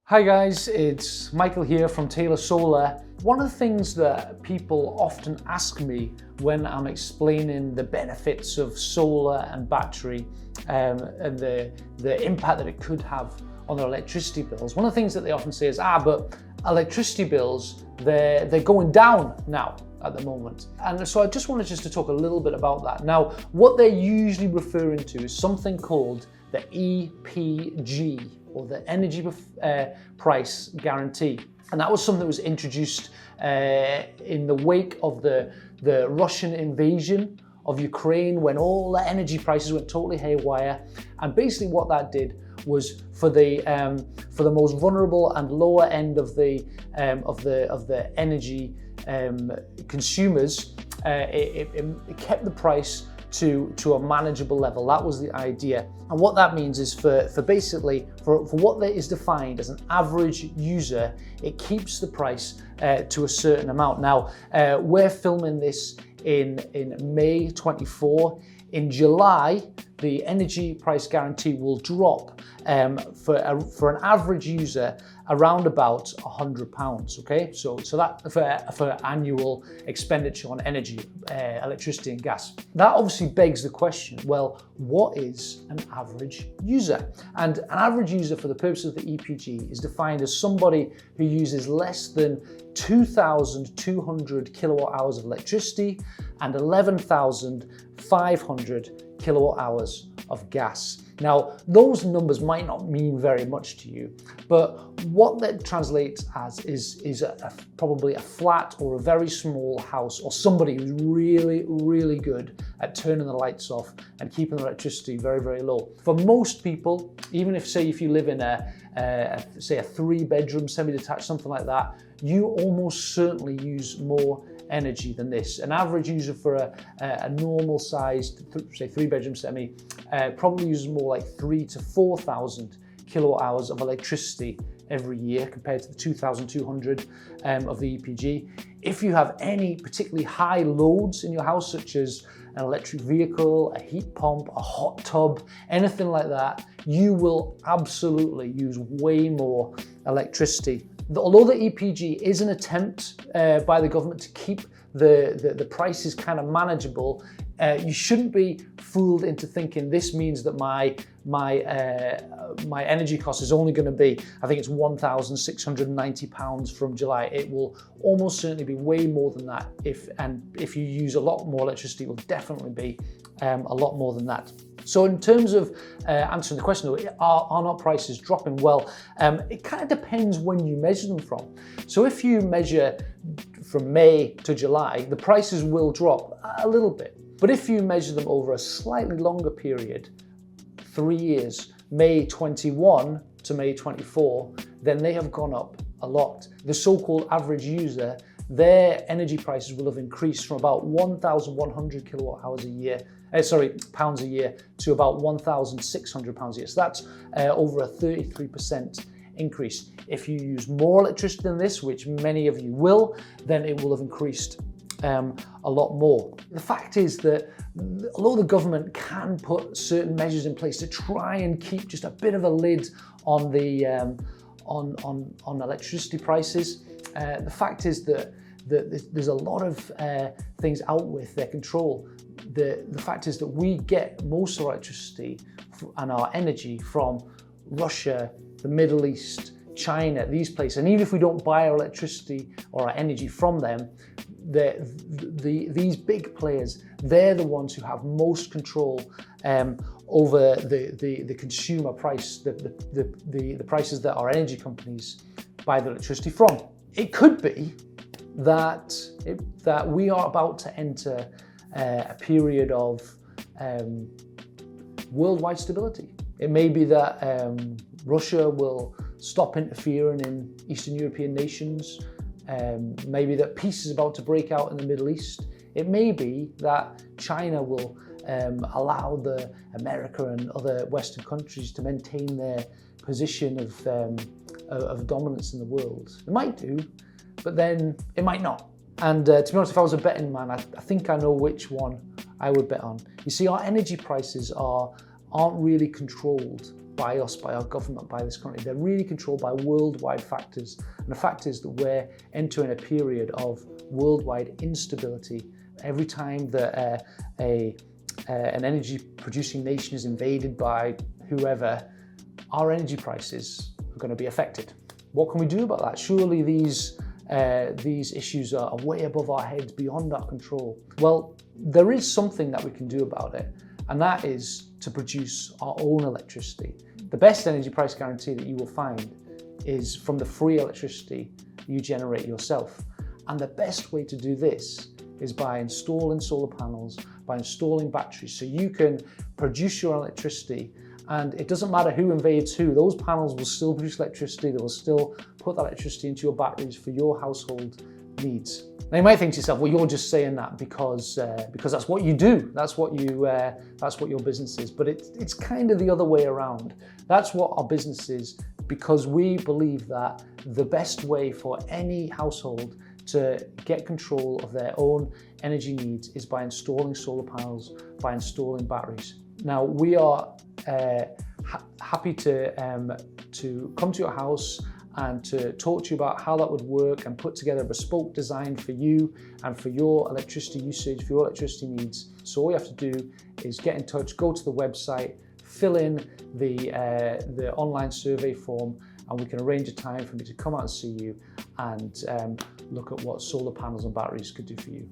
Hi guys, it's Michael here from Taylor Solar. One of the things that people often ask me when I'm explaining the benefits of solar and battery and the impact that it could have on their electricity bills, one of the things that they often say is, but electricity bills, they're going down now at the moment. And so I just wanted to talk a little bit about that. Now, what they're usually referring to is something called the EPG, or the Energy Price Guarantee. And that was something that was introduced in the wake of the Russian invasion of Ukraine, when all the energy prices went totally haywire. And basically what that did was for the most vulnerable and lower end of the energy consumers, it kept the price to a manageable level. That was the idea. And what that means is for what that is defined as an average user, it keeps the price to a certain amount. Now, we're filming this in May 24. In July, the energy price guarantee will drop for an average user around about £100. Okay, so that for annual expenditure on energy, electricity and gas. That obviously begs the question: well, what is an average user? And an average user, for the purpose of the EPG, is defined as somebody who uses less than 2,200 kilowatt hours of electricity and 11,500 kilowatt hours of gas. Now, those numbers might not mean very much to you, but what that translates as is probably a flat or a very small house, or somebody who's really, really good at turning the lights off and keeping the electricity very, very low. For most people, even if you live in a 3-bedroom semi-detached, something like that, you almost certainly use more energy than this. An average user for a normal sized, say 3-bedroom semi, probably uses more like 3,000 to 4,000 kilowatt hours of electricity every year, compared to the 2,200 of the EPG. If you have any particularly high loads in your house, such as an electric vehicle, a heat pump, a hot tub, anything like that, you will absolutely use way more electricity. Although the EPG is an attempt by the government to keep the prices kind of manageable, you shouldn't be fooled into thinking this means that my energy cost is only going to be, I think it's £1,690 from July. It will almost certainly be way more than that. If you use a lot more electricity, it will definitely be a lot more than that. So in terms of answering the question, are not prices dropping? Well, it kind of depends when you measure them from. So if you measure from May to July, the prices will drop a little bit. But if you measure them over a slightly longer period, 3 years, May 21 to May 24, then they have gone up a lot. The so-called average user, their energy prices will have increased from about 1,100 kilowatt hours a year, pounds a year, to about 1,600 pounds a year. So that's over a 33% increase. If you use more electricity than this, which many of you will, then it will have increased a lot more. The fact is that although the government can put certain measures in place to try and keep just a bit of a lid on the on electricity prices, the fact is that there's a lot of things out with their control. The fact is that we get most of our electricity and our energy from Russia, the Middle East, China, these places. And even if we don't buy our electricity or our energy from them, these big players, they're the ones who have most control over the consumer price, the prices that our energy companies buy the electricity from. It could be that we are about to enter a period of worldwide stability. It may be that Russia will stop interfering in Eastern European nations. Maybe that peace is about to break out in the Middle East. It may be that China will allow America and other Western countries to maintain their position of dominance in the world. It might do, but then it might not. And to be honest, if I was a betting man, I think I know which one I would bet on. You see, our energy prices aren't really controlled by us, by our government, by this country. They're really controlled by worldwide factors. And the fact is that we're entering a period of worldwide instability. Every time that an energy producing nation is invaded by whoever, our energy prices are going to be affected. What can we do about that? Surely these issues are way above our heads, beyond our control. Well, there is something that we can do about it, and that is to produce our own electricity. The best energy price guarantee that you will find is from the free electricity you generate yourself. And the best way to do this is by installing solar panels, by installing batteries, so you can produce your electricity. And it doesn't matter who invades who, those panels will still produce electricity, they will still put that electricity into your batteries for your household needs. Now you might think to yourself, well, you're just saying that because that's what you do, that's what your business is. But it's kind of the other way around. That's what our business is, because we believe that the best way for any household to get control of their own energy needs is by installing solar panels, by installing batteries. Now we are happy to come to your house and to talk to you about how that would work and put together a bespoke design for you and for your electricity usage, for your electricity needs. So all you have to do is get in touch, go to the website, fill in the online survey form, and we can arrange a time for me to come out and see you and look at what solar panels and batteries could do for you.